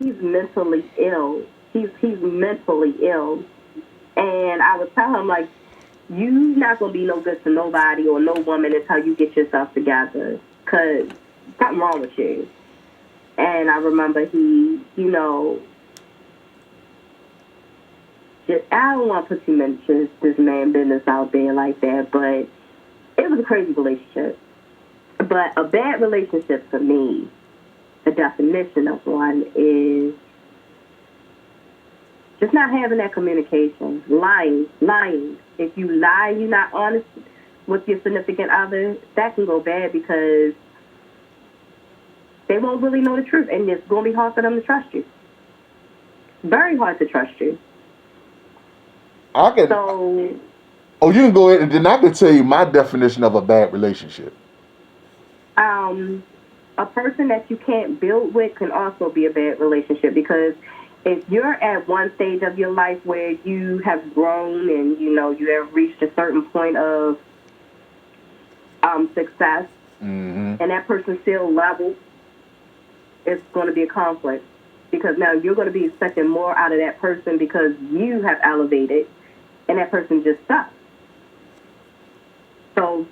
he's mentally ill. He's mentally ill. And I was telling him like, you not gonna be no good to nobody or no woman until you get yourself together, cause something wrong with you. And I remember he, just, I don't want to put too much of this man business out there like that, but it was a crazy relationship. But a bad relationship for me, the definition of one is just not having that communication, lying. If you lie, you're not honest with your significant other, that can go bad because they won't really know the truth, and it's going to be hard for them to trust you. Very hard to trust you. I can. So, Oh, you can go ahead, and then I can tell you my definition of a bad relationship. a person that you can't build with can also be a bad relationship because if you're at one stage of your life where you have grown and you have reached a certain point of success, Mm-hmm. and that person's still level, it's going to be a conflict because now you're going to be expecting more out of that person because you have elevated and that person just sucks. So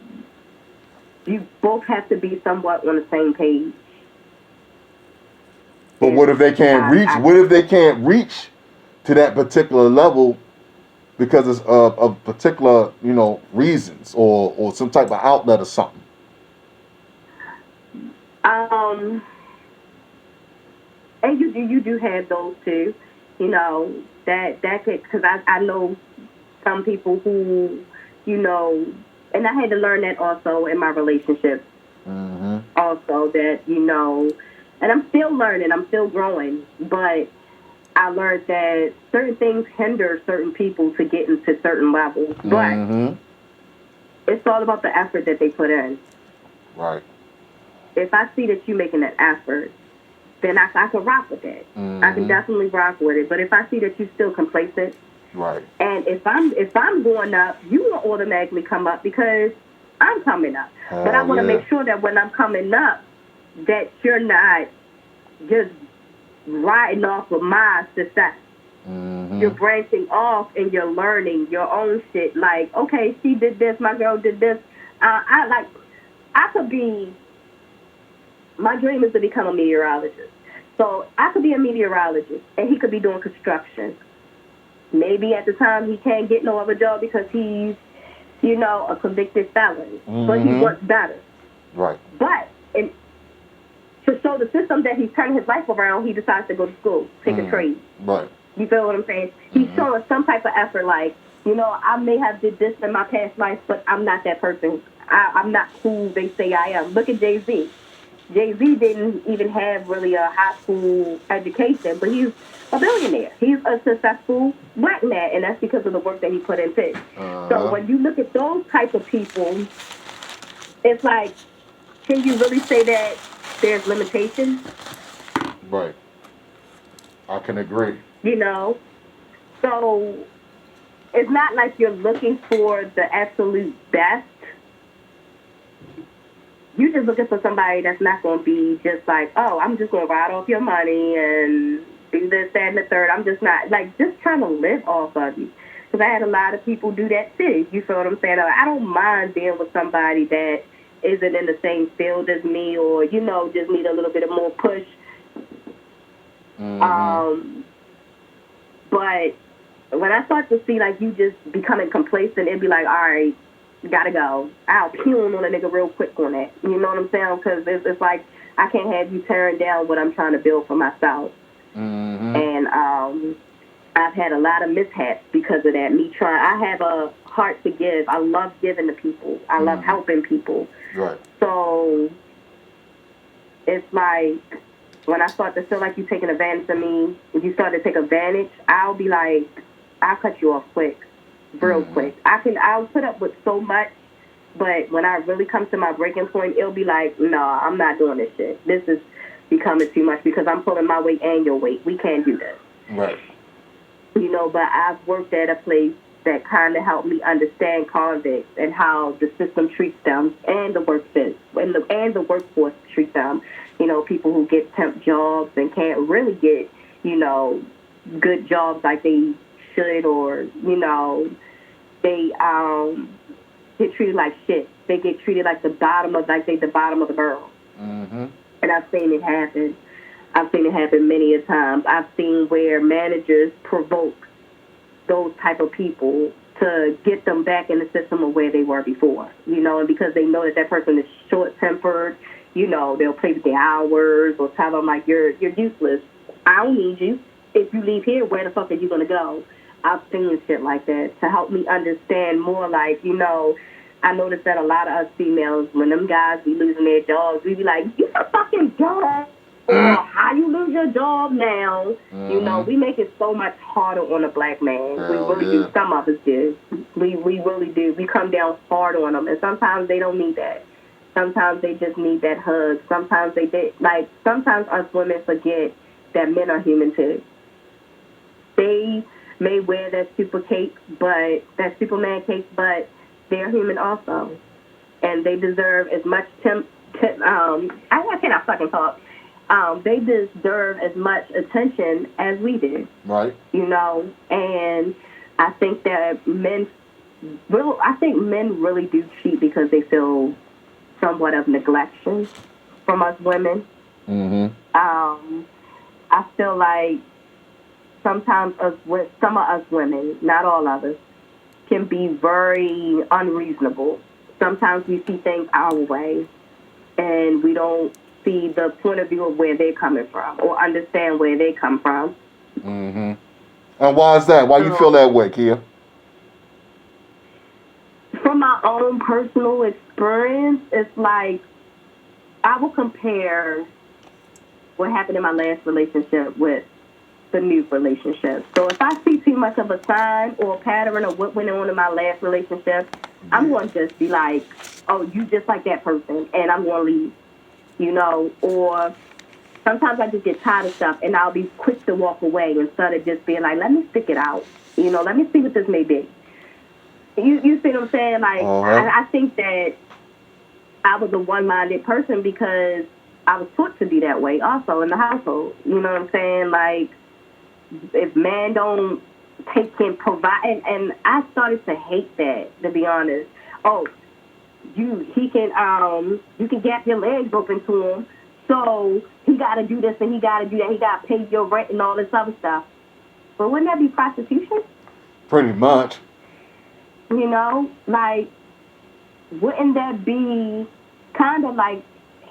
you both have to be somewhat on the same page. But what if they can't reach? What if they can't reach to that particular level because it's of particular, reasons or some type of outlet or something? Um, and you do have those too, that could because I know some people who, and I had to learn that also in my relationship. Mm-hmm. Also that and I'm still learning, I'm still growing, but I learned that certain things hinder certain people to get into certain levels. But Mm-hmm. it's all about the effort that they put in. Right. If I see that you're making that effort, then I can rock with it. Mm-hmm. I can definitely rock with it. But if I see that you're still complacent, right, and if I'm going up, you will automatically come up because I'm coming up. But I want to make sure that when I'm coming up, that you're not just riding off of my success. Mm-hmm. You're branching off and you're learning your own shit. Like, okay, she did this, my girl did this. I could be. My dream is to become a meteorologist. So I could be a meteorologist, and he could be doing construction. Maybe at the time he can't get no other job because he's, a convicted felon. Mm-hmm. But he wants better. Right. But to show the system that he's turning his life around, he decides to go to school, take a trade. Right. You feel what I'm saying? He's showing some type of effort, like, I may have did this in my past life, but I'm not that person. I'm not who they say I am. Look at Jay-Z. Jay-Z didn't even have really a high school education, but he's a billionaire. He's a successful black man, and that's because of the work that he put into. So when you look at those type of people, it's like, can you really say that there's limitations? Right. I can agree. So it's not like you're looking for the absolute best. You're just looking for somebody that's not going to be just like, oh, I'm just going to ride off your money and do this, that, and the third. I'm just not, like, just trying to live off of you. Because I had a lot of people do that too. You feel what I'm saying? I don't mind being with somebody that isn't in the same field as me or, just need a little bit of more push. Mm-hmm. But when I start to see, like, you just becoming complacent, it'd be like, all right, gotta go. I'll peel on a nigga real quick on that. You know what I'm saying? Because it's like I can't have you tearing down what I'm trying to build for myself. Mm-hmm. And I've had a lot of mishaps because of that. I have a heart to give. I love giving to people. I love helping people. Right. So it's like when I start to feel like you're taking advantage of me, if you start to take advantage, I'll be like, I'll cut you off quick. Real quick. I'll put up with so much, but when I really come to my breaking point, it'll be like, no, I'm not doing this shit. This is becoming too much because I'm pulling my weight and your weight. We can't do this. Right. But I've worked at a place that kind of helped me understand convicts and how the system treats them and the workforce treats them. People who get temp jobs and can't really get you know, good jobs like they should, or they get treated like shit. They get treated like the bottom of like they the bottom of the barrel. Mm-hmm. And I've seen it happen. I've seen it happen many a times. I've seen where managers provoke those type of people to get them back in the system of where they were before, and because they know that that person is short-tempered, they'll play with their hours or tell them, like, you're useless. I don't need you. If you leave here, where the fuck are you going to go? I've seen shit like that to help me understand more, like, I noticed that a lot of us females, when them guys be losing their jobs, we be like, you a fucking job. Or how you lose your job now. We make it so much harder on a black man. We really do. Some of us do. We really do. We come down hard on them. And sometimes they don't need that. Sometimes they just need that hug. Sometimes sometimes us women forget that men are human too. They may wear that that Superman cape, but they're human also. And they deserve as much I cannot fucking talk. They deserve as much attention as we do. Right. And I think that men really do cheat because they feel somewhat of neglection from us women. Mm-hmm. I feel like sometimes some of us women, not all of us, can be very unreasonable. Sometimes we see things our way, and we don't see the point of view of where they're coming from or understand where they come from. Mm-hmm. And why is that? Why you feel that way, Kia? From my own personal experience, it's like I will compare what happened in my last relationship with the new relationship. So if I see too much of a sign or a pattern of what went on in my last relationship, I'm going to just be like, oh, you just like that person, and I'm going to leave. Or sometimes I just get tired of stuff, and I'll be quick to walk away instead of just being like, let me stick it out. Let me see what this may be. You see what I'm saying? Like, I think that I was a one-minded person because I was taught to be that way also in the household. You know what I'm saying? Like, if man don't take and provide, and I started to hate that, to be honest. Oh, you can gap your legs open to him, so he got to do this and he got to do that. He got to pay your rent and all this other stuff. But wouldn't that be prostitution? Pretty much. Like, wouldn't that be kind of like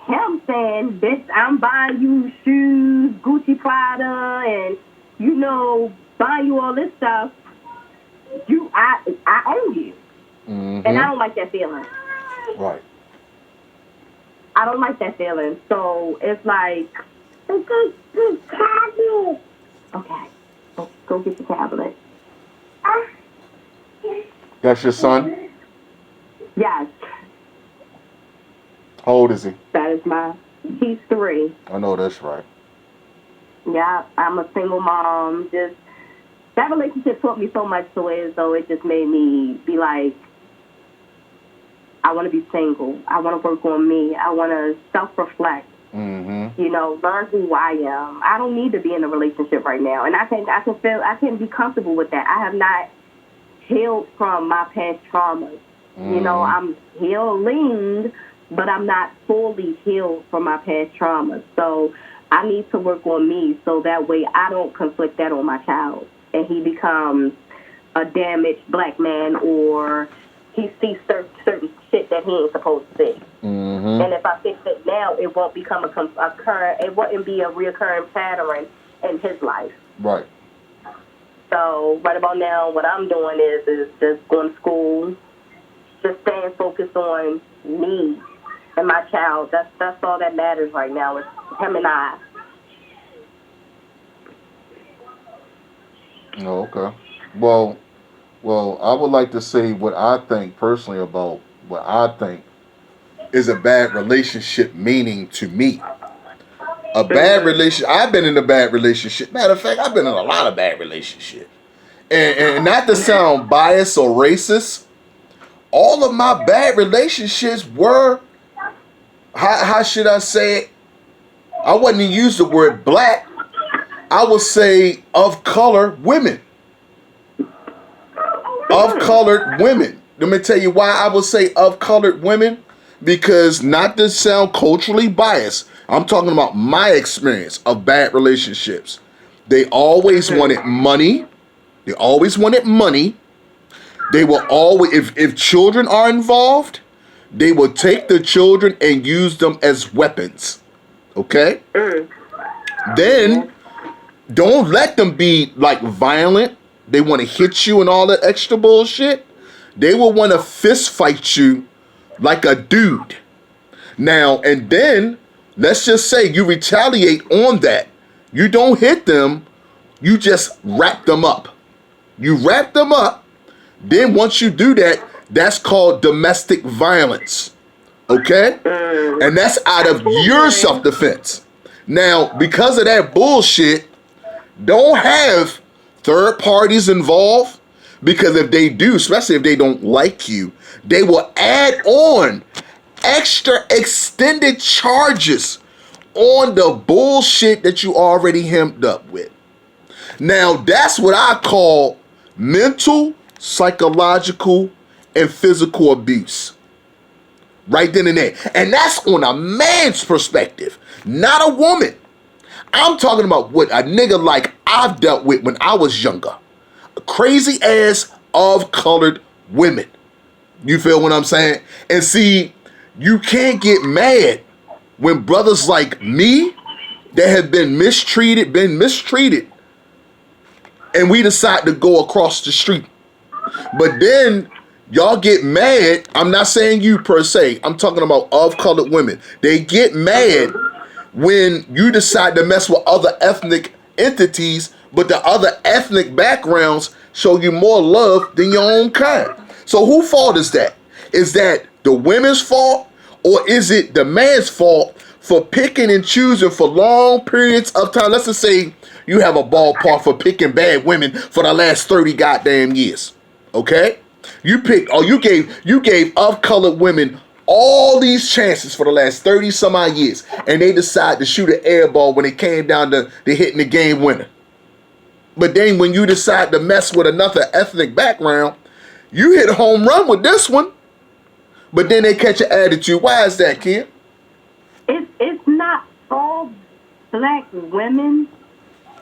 him saying, bitch, I'm buying you shoes, Gucci Prada, and, buying you all this stuff. I owe you. Mm-hmm. And I don't like that feeling. Right. I don't like that feeling. So it's like, okay, go get the tablet. That's your son? Yes. How old is he? He's 3. I know that's right. Yeah, I'm a single mom. That relationship taught me so much to it, as though it just made me be like, I want to be single. I want to work on me. I want to self-reflect. Mm-hmm. Learn who I am. I don't need to be in a relationship right now, and I can be comfortable with that. I have not healed from my past traumas. Mm-hmm. I'm healing, but I'm not fully healed from my past traumas. So I need to work on me so that way I don't conflict that on my child, and he becomes a damaged black man, or he sees certain shit that he ain't supposed to see. Mm-hmm. And if I fix it now, it won't become it wouldn't be a reoccurring pattern in his life. Right. So right about now, what I'm doing is just going to school, just staying focused on me and my child. That's all that matters right now. Is him and I. Oh, okay. Well, I would like to say what I think personally about what I think is a bad relationship meaning to me. A bad relationship. I've been in a bad relationship. Matter of fact, I've been in a lot of bad relationships. And not to sound biased or racist, all of my bad relationships were, how should I say it? I wouldn't use the word black. I would say of color women. Of colored women. Let me tell you why I would say of colored women. Because not to sound culturally biased, I'm talking about my experience of bad relationships. They always wanted money. They always wanted money. They will always, if children are involved, they will take the children and use them as weapons. Okay? Then don't let them be like violent. They want to hit you and all that extra bullshit. They will want to fist fight you like a dude. Now, and then let's just say you retaliate on that. You don't hit them, you just wrap them up. You wrap them up. Then once you do that, that's called domestic violence. Okay? And that's out of your self-defense. Now, because of that bullshit, don't have third parties involved, because if they do, especially if they don't like you, they will add on extra extended charges on the bullshit that you already hemmed up with. Now, that's what I call mental, psychological, and physical abuse. Right then and there. And that's on a man's perspective, not a woman. I'm talking about what a nigga like I've dealt with when I was younger. Crazy ass of colored women. You feel what I'm saying? And see, you can't get mad when brothers like me that have been mistreated, and we decide to go across the street. But then y'all get mad. I'm not saying you per se. I'm talking about of colored women. They get mad when you decide to mess with other ethnic entities, but the other ethnic backgrounds show you more love than your own kind. So whose fault is that? Is that the women's fault, or is it the man's fault for picking and choosing for long periods of time? Let's just say you have a ballpark for picking bad women for the last 30 goddamn years. Okay? You gave of colored women all these chances for the last 30 some odd years, and they decide to shoot an air ball when it came down to hitting the game winner. But then when you decide to mess with another ethnic background, you hit a home run with this one. But then they catch an attitude. Why is that, kid? It's not all black women.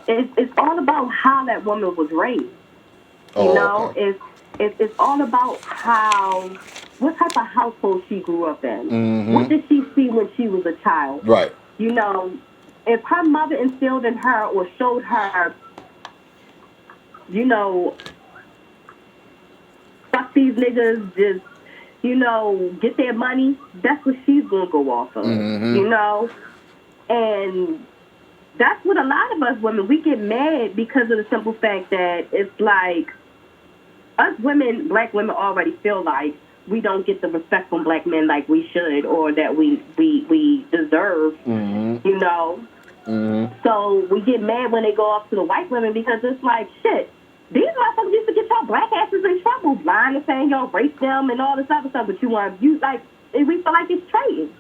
It's all about how that woman was raised. You know, okay. It's all about what type of household she grew up in. Mm-hmm. What did she see when she was a child? Right. You know, if her mother instilled in her or showed her, you know, fuck these niggas, just, you know, get their money, that's what she's going to go off of, you know? And that's what a lot of us women, we get mad because of the simple fact that it's like, us women, black women, already feel like we don't get the respect from black men like we should, or that we deserve, you know? So we get mad when they go off to the white women, because it's like, shit, these motherfuckers used to get your black asses in trouble, lying and saying y'all rape them and all this other stuff, but you want to abuse, like, and we feel like it's trading.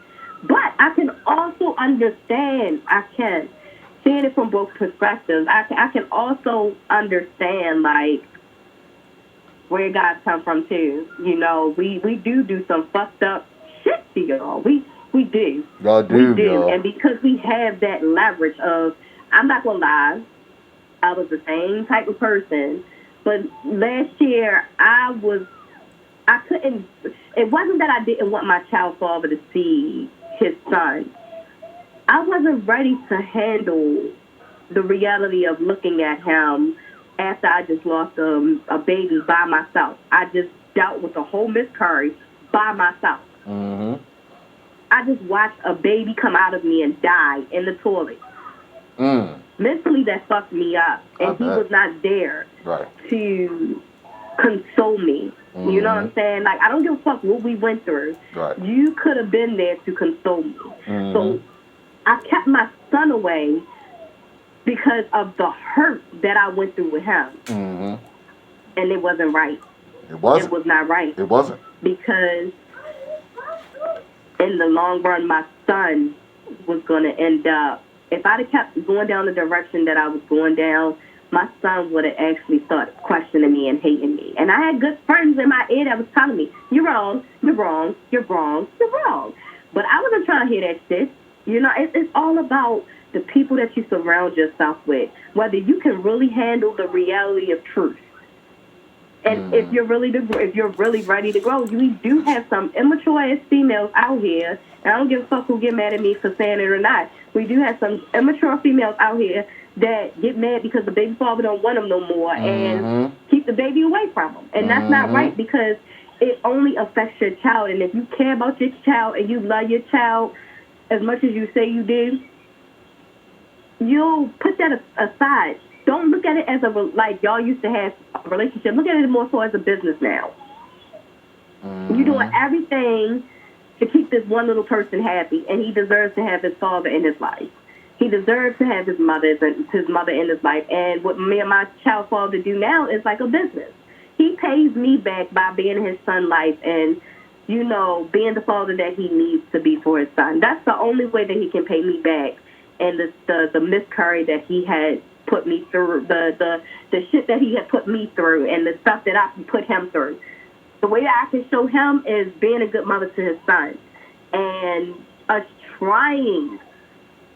But I can also understand, seeing it from both perspectives, I can also understand, like, where God come from too. You know, we do some fucked up shit to y'all. We do. Y'all do. We do. Y'all. And because we have that leverage of, I'm not gonna lie, I was the same type of person, but last year it wasn't that I didn't want my child father to see his son. I wasn't ready to handle the reality of looking at him after I just lost a baby by myself. I just dealt with a whole miscarriage by myself. I just watched a baby come out of me and die in the toilet. Mentally, that fucked me up. And he was not there to console me. You know what I'm saying? Like, I don't give a fuck what we went through. You could have been there to console me. So I kept my son away because of the hurt that I went through with him. And it wasn't right. It wasn't. It was not right. It wasn't. Because in the long run, my son was going to end up if I'd have kept going down the direction that I was going down, my son would have actually started questioning me and hating me. And I had good friends in my ear that was telling me, you're wrong, you're wrong, you're wrong, you're wrong. But I wasn't trying to hear that shit. You know, it's all about the people that you surround yourself with, whether you can really handle the reality of truth. And if you're really ready to grow, we do have some immature ass females out here, and I don't give a fuck who get mad at me for saying it or not. We do have some immature females out here that get mad because the baby father don't want them no more and keep the baby away from them. And that's not right, because it only affects your child. And if you care about your child and you love your child as much as you say you do, you'll put that aside. Don't look at it as like y'all used to have a relationship. Look at it more so as a business now. You're doing everything to keep this one little person happy, and he deserves to have his father in his life. He deserves to have his mother in his life. And what me and my child father do now is like a business. He pays me back by being in his son's life and, you know, being the father that he needs to be for his son. That's the only way that he can pay me back. And the miscarriage that he had put me through, the shit that he had put me through, and the stuff that I put him through. The way that I can show him is being a good mother to his son, and us trying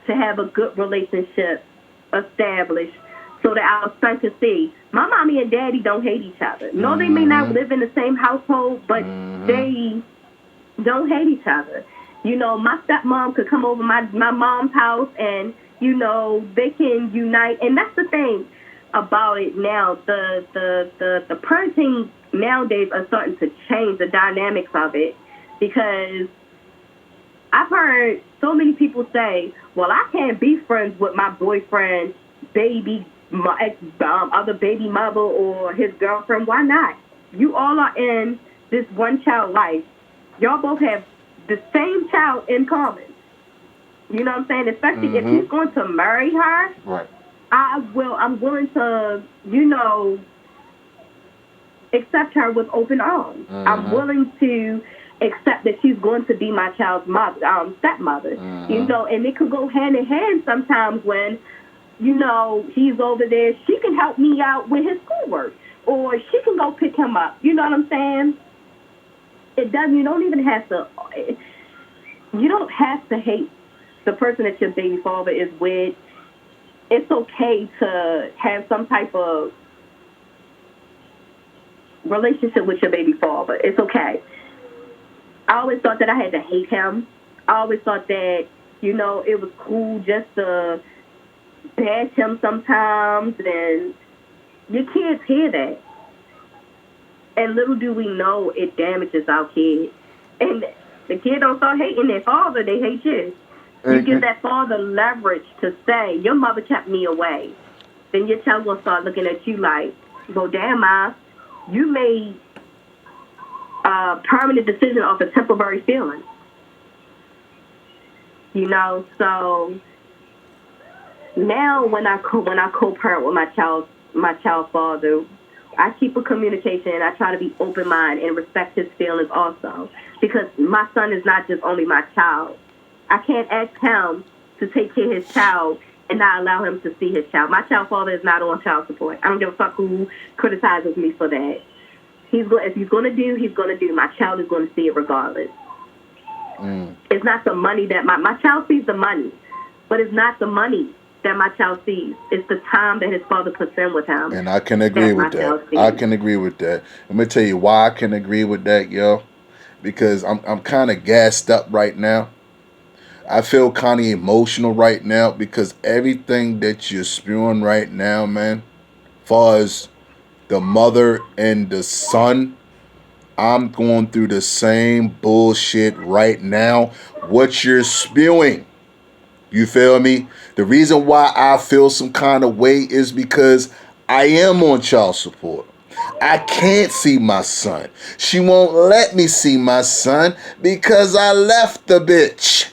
to have a good relationship established so that our son can see my mommy and daddy don't hate each other. No, they may not live in the same household, but they don't hate each other. You know, my stepmom could come over my mom's house and, you know, they can unite. And that's the thing about it now. The parenting nowadays are starting to change the dynamics of it, because I've heard so many people say, well, I can't be friends with my boyfriend's other baby mother or his girlfriend. Why not? You all are in this one child life. Y'all both have the same child in common. You know what I'm saying? Especially if he's going to marry her. Right. I'm willing to, you know, accept her with open arms. I'm willing to accept that she's going to be my child's stepmother. You know, and it could go hand in hand sometimes when, you know, he's over there. She can help me out with his schoolwork, or she can go pick him up. You know what I'm saying? You don't have to hate the person that your baby father is with. It's okay to have some type of relationship with your baby father. It's okay. I always thought that I had to hate him. I always thought that, you know, it was cool just to bash him sometimes, and your kids hear that. And little do we know, it damages our kids. And the kid don't start hating their father, they hate you. You give that father leverage to say, your mother kept me away. Then your child will start looking at you like, well, damn, Ma, you made a permanent decision off a temporary feeling. You know, so now when I co-parent with my child's father, I keep a communication, and I try to be open-minded and respect his feelings also, because my son is not just only my child. I can't ask him to take care of his child and not allow him to see his child. My child father is not on child support. I don't give a fuck who criticizes me for that. If he's going to do, he's going to do. My child is going to see it regardless. It's not the money that my child sees the money, but it's not the money that my child sees. It's the time that his father puts in with him. And I can agree with that. I can agree with that. Let me tell you why I can agree with that, yo. Because I'm kind of gassed up right now. I feel kind of emotional right now, because everything that you're spewing right now, man, far as the mother and the son, I'm going through the same bullshit right now. What you're spewing. You feel me? The reason why I feel some kind of way is because I am on child support. I can't see my son. She won't let me see my son because I left the bitch.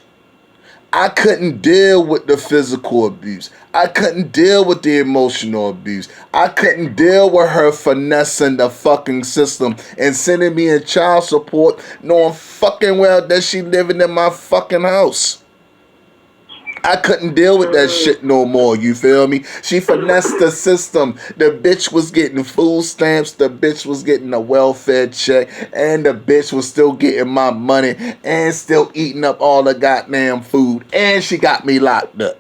I couldn't deal with the physical abuse. I couldn't deal with the emotional abuse. I couldn't deal with her finessing the fucking system and sending me in child support, knowing fucking well that she living in my fucking house. I couldn't deal with that shit no more, you feel me? She finessed the system. The bitch was getting food stamps, the bitch was getting a welfare check, and the bitch was still getting my money and still eating up all the goddamn food. And she got me locked up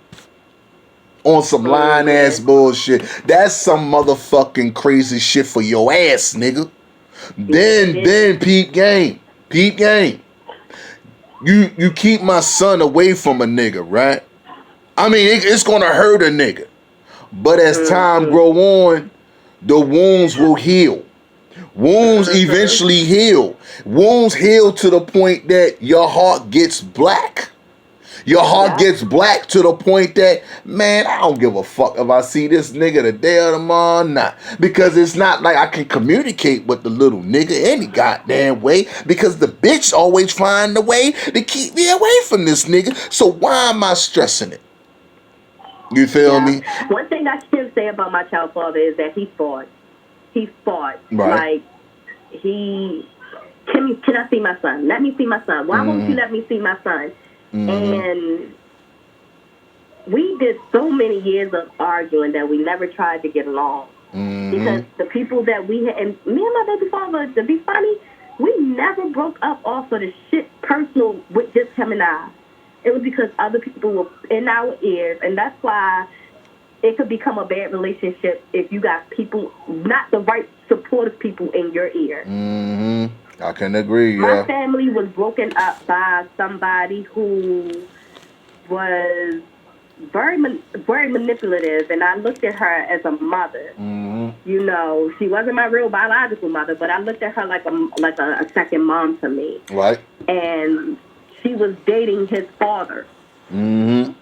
on some lying ass bullshit. That's some motherfucking crazy shit for your ass, nigga. Then peep game. Peep game. You keep my son away from a nigga, right? I mean, it's gonna hurt a nigga. But as time grow on, the wounds will heal. Wounds eventually heal. Wounds heal to the point that your heart gets black. Your heart gets black to the point that, man, I don't give a fuck if I see this nigga today or tomorrow or not. Because it's not like I can communicate with the little nigga any goddamn way. Because the bitch always find a way to keep me away from this nigga. So why am I stressing it? You feel me? One thing I can say about my child father is that he fought. He fought. Right. Like, can I see my son? Let me see my son. Why won't you let me see my son? And we did so many years of arguing that we never tried to get along. Because the people that we had, and me and my baby father, to be funny, we never broke up off of the shit personal with just him and I. It was because other people were in our ears, and that's why it could become a bad relationship if you got people, not the right supportive people in your ear. I can agree, My family was broken up by somebody who was very manipulative, and I looked at her as a mother. You know, she wasn't my real biological mother, but I looked at her like a second mom to me. Right. And she was dating his father. And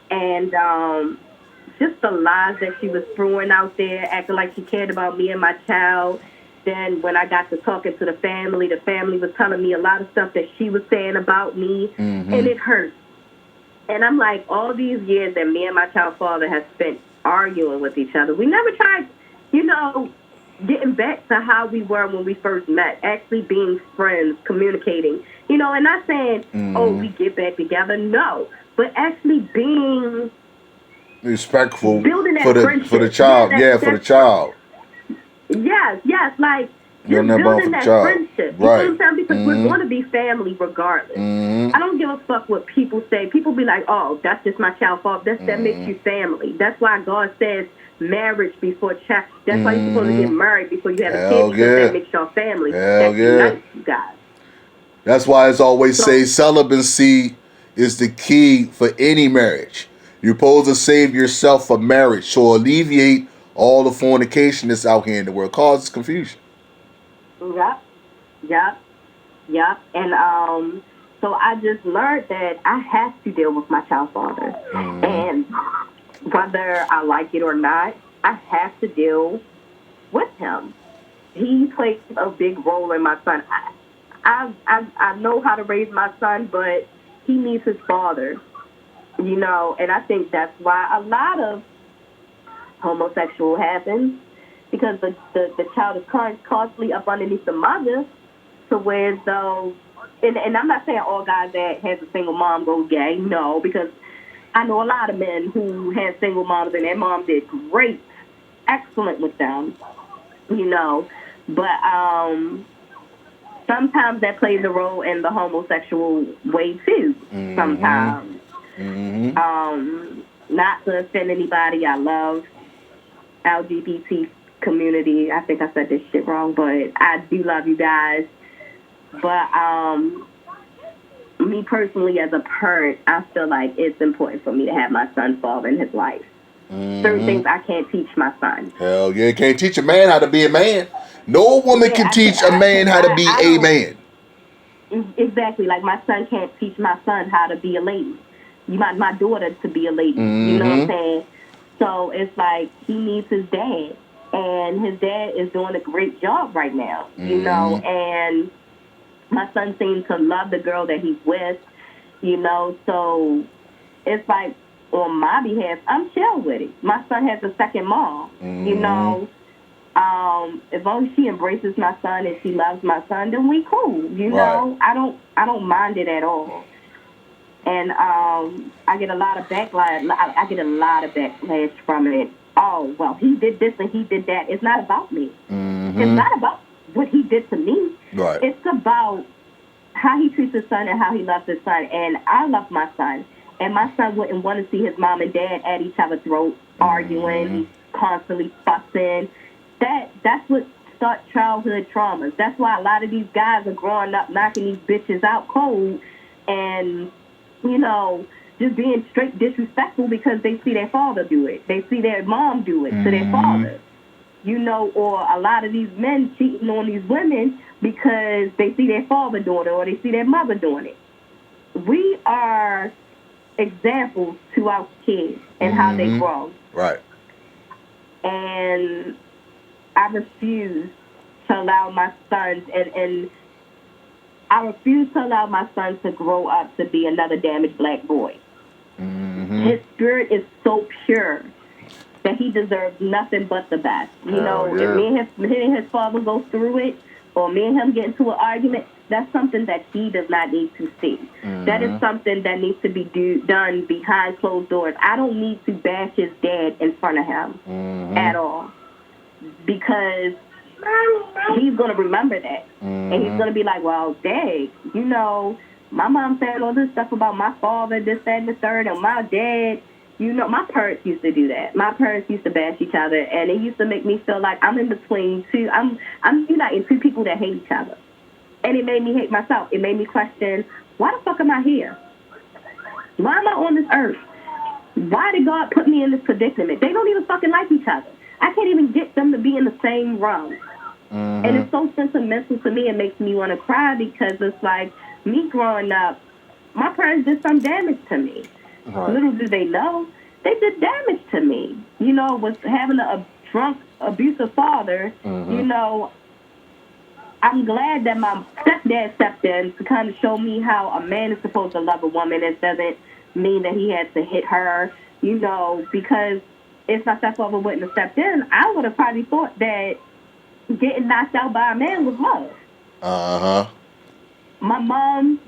just the lies that she was throwing out there, acting like she cared about me and my child. Then when I got to talking to the family was telling me a lot of stuff that she was saying about me, and it hurt. And I'm like, all these years that me and my child father have spent arguing with each other, we never tried, you know, getting back to how we were when we first met, actually being friends, communicating, you know, and not saying, oh, we get back together. No, but actually being respectful for the child. For the child. Yes, like just building that friendship. You know what I'm saying? Because we're going to be family regardless. I don't give a fuck what people say. People be like, oh, that's just my child father. That makes you family. That's why God says marriage before child. That's why you're supposed to get married before you have a kid, because that makes y'all family. That unites you guys. That's why it's always say celibacy is the key for any marriage. You're supposed to save yourself for marriage, so alleviate all the fornication that's out here in the world. Causes confusion. Yep. And so I just learned that I have to deal with my child father. And whether I like it or not, I have to deal with him. He plays a big role in my son. I know how to raise my son, but he needs his father, you know, and I think that's why a lot of homosexual happens, because the child is constantly up underneath the mother, to where as though, and I'm not saying all guys that has a single mom go gay, no, because I know a lot of men who had single moms and their mom did great, excellent with them, you know, but sometimes that plays a role in the homosexual way too, sometimes. Not to offend anybody, I love LGBT community. I think I said this shit wrong, but I do love you guys. But me personally, as a parent, I feel like it's important for me to have my son fall in his life. Certain things I can't teach my son. Hell yeah, can't teach a man how to be a man. No woman can teach a man how to be a man. Exactly, like my son can't teach my son how to be a lady. My daughter to be a lady. You know what I'm saying? So it's like he needs his dad, and his dad is doing a great job right now. You know, and my son seems to love the girl that he's with. You know, so it's like on my behalf, I'm chill with it. My son has a second mom. You know, as long as she embraces my son and she loves my son, then we cool. You know, I don't mind it at all. and I get a lot of backlash. I get a lot of backlash from it. Oh, well, he did this and he did that. It's not about me. It's not about what he did to me. Right. It's about how he treats his son and how he loves his son. And I love my son. And my son wouldn't want to see his mom and dad at each other's throat, arguing, constantly fussing. That's what starts childhood traumas. That's why a lot of these guys are growing up knocking these bitches out cold and, you know, just being straight disrespectful because they see their father do it. They see their mom do it to their father. You know, or a lot of these men cheating on these women because they see their father doing it or they see their mother doing it. We are examples to our kids and how they grow. Right. And I refuse to allow my sons and I refuse to allow my son to grow up to be another damaged black boy. His spirit is so pure that he deserves nothing but the best. You know, if me and his father go through it, or me and him get into an argument, that's something that he does not need to see. That is something that needs to be done behind closed doors. I don't need to bash his dad in front of him at all, because he's going to remember that. And he's going to be like, well, dang, you know, my mom said all this stuff about my father, this, that, and the third, and my dad. You know, my parents used to do that. My parents used to bash each other, and it used to make me feel like I'm in between two. I'm uniting two people that hate each other, and it made me hate myself. It made me question, why the fuck am I here? Why am I on this earth? Why did God put me in this predicament? They don't even fucking like each other. I can't even get them to be in the same room. And it's so sentimental to me. It makes me want to cry because it's like me growing up, my parents did some damage to me. Right. Little do they know, they did damage to me. You know, with having a drunk, abusive father, you know, I'm glad that my stepdad stepped in to kind of show me how a man is supposed to love a woman. It doesn't mean that he has to hit her, you know, because if my stepfather wouldn't have stepped in, I would have probably thought that getting knocked out by a man was love. My mom,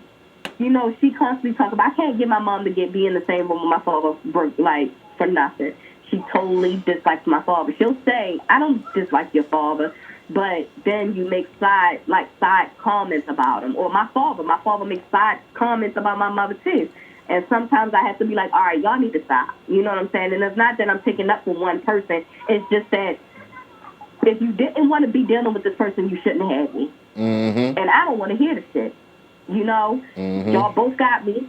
you know, she constantly talks about, I can't get my mom to be in the same room with my father, like, for nothing. She totally dislikes my father. She'll say, I don't dislike your father, but then you make side comments about him. Or my father makes side comments about my mother, too. And sometimes I have to be like, all right, y'all need to stop. You know what I'm saying? And it's not that I'm picking up for one person. It's just that if you didn't want to be dealing with this person, you shouldn't have had me. And I don't want to hear the shit. You know, y'all both got me.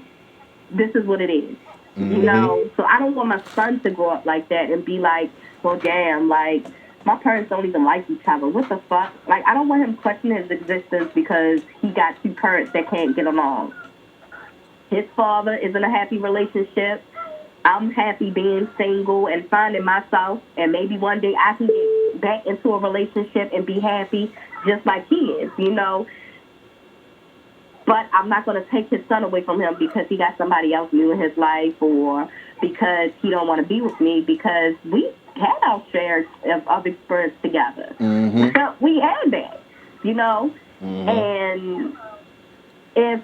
This is what it is. You know, so I don't want my son to grow up like that and be like, well, damn, like, my parents don't even like each other. What the fuck? Like, I don't want him questioning his existence because he got two parents that can't get along. His father is in a happy relationship. I'm happy being single and finding myself, and maybe one day I can get back into a relationship and be happy just like he is, you know. But I'm not going to take his son away from him because he got somebody else new in his life or because he don't want to be with me, because we had our share of experience together. We had that, you know. And if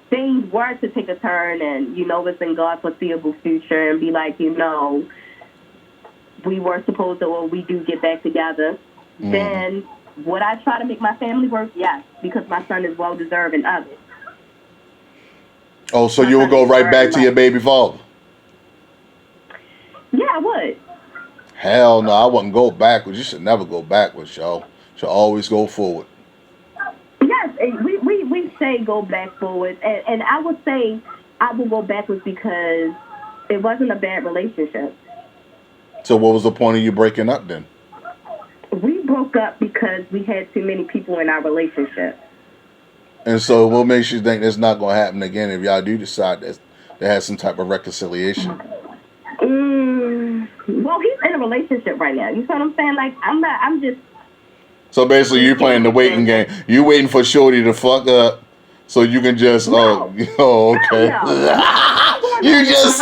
things were to take a turn and, you know, it's in God's foreseeable future and be like, you know, we were supposed to, or we do get back together, then would I try to make my family work? Yes, because my son is well deserving of it. Oh, so you will go right back to your baby father? Yeah, I would. Hell no, I wouldn't go backwards. You should never go backwards, y'all. Should always go forward. Yes, we say go back forward, and I would say I will go backwards because it wasn't a bad relationship. So what was the point of you breaking up then? We broke up because we had too many people in our relationship. And so what makes you think that's not going to happen again if y'all do decide that there has some type of reconciliation? Well, he's in a relationship right now. You see what I'm saying? Like, I'm just... So basically you playing the waiting game. You waiting for Shorty to fuck up so you can just... No. Okay. No. You just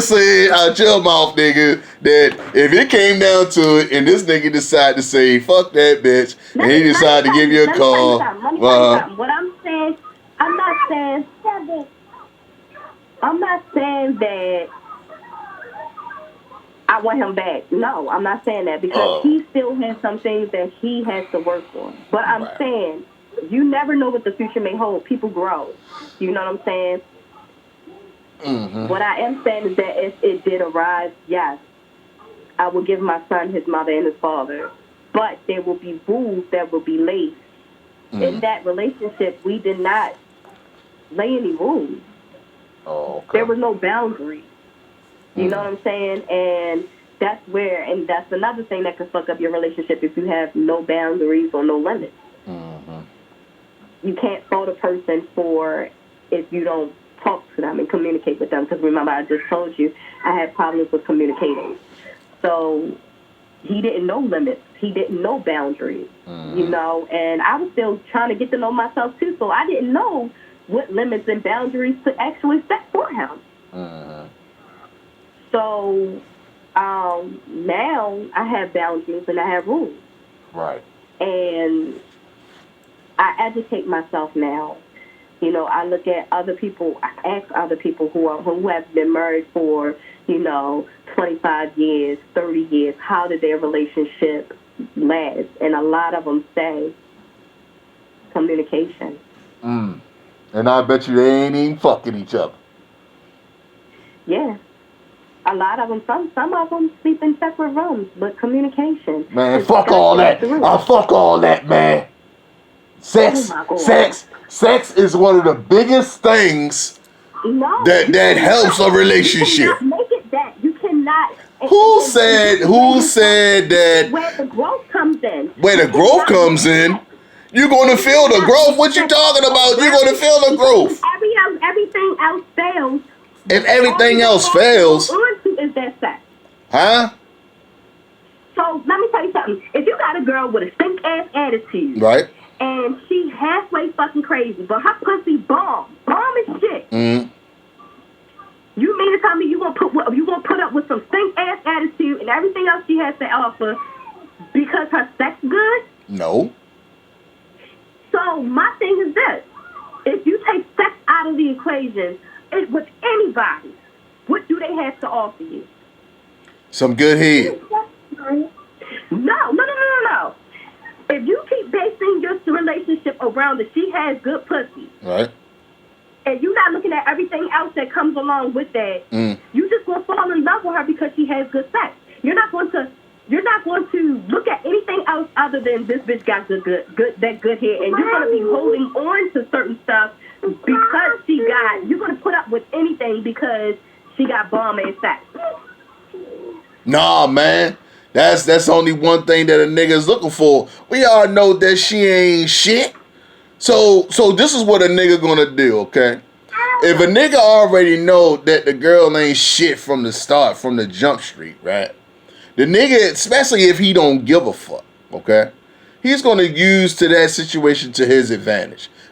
said out your mouth, nigga, that if it came down to it and this nigga decided to say, fuck that bitch, and he decided to give you a call. Let me tell you something. What I'm saying, I'm not saying that I want him back. No, I'm not saying that because Oh. he still has some things that he has to work on. But I'm Right. saying you never know what the future may hold. People grow. You know what I'm saying? Mm-hmm. What I am saying is that if it did arise, yes, I will give my son his mother and his father. But there will be rules that will be laid. In that relationship, we did not lay any rules. Oh, okay. There was no boundary. You know what I'm saying? And that's where, and that's another thing that can fuck up your relationship if you have no boundaries or no limits. Mm-hmm. You can't fault a person for if you don't talk to them and communicate with them. Because remember, I just told you I had problems with communicating. So he didn't know limits. He didn't know boundaries, you know, and I was still trying to get to know myself too. So I didn't know what limits and boundaries to actually set for him. Mm-hmm. So now I have boundaries and I have rules. Right. And I educate myself now. You know, I look at other people, I ask other people who have been married for, 25 years, 30 years, how did their relationship last? And a lot of them say communication. And I bet you they ain't even fucking each other. Yeah. A lot of them, some of them sleep in separate rooms, but communication. Man, fuck all that. Fuck all that, man. Sex is one of the biggest things that helps a relationship. You cannot make it that. You cannot. Who said that? Where the growth comes in. Where the growth comes in, you're going to feel the growth. What you talking about? You're going to feel the growth. Everything else fails. If everything else fails, is that sex? Huh? So let me tell you something. If you got a girl with a stink ass attitude, right, and she halfway fucking crazy, but her pussy bomb as shit. Mm. You mean to tell me you gonna put up with some stink ass attitude and everything else she has to offer because her sex good? No. So my thing is this: if you take sex out of the equation, with anybody, what do they have to offer you? Some good head. No. If you keep basing your relationship around that she has good pussy, right, and you're not looking at everything else that comes along with that, you just gonna fall in love with her because she has good sex. You're not going to look at anything else other than this bitch got good hair, and you're gonna be holding on to certain stuff because you're gonna put up with anything because she got bomb ass sex. Nah, man. That's only one thing that a nigga is looking for. We all know that she ain't shit. So this is what a nigga gonna do, okay? If a nigga already know that the girl ain't shit from the start, from the jump street, right? The nigga, especially if he don't give a fuck, okay? He's gonna use to that situation to his advantage.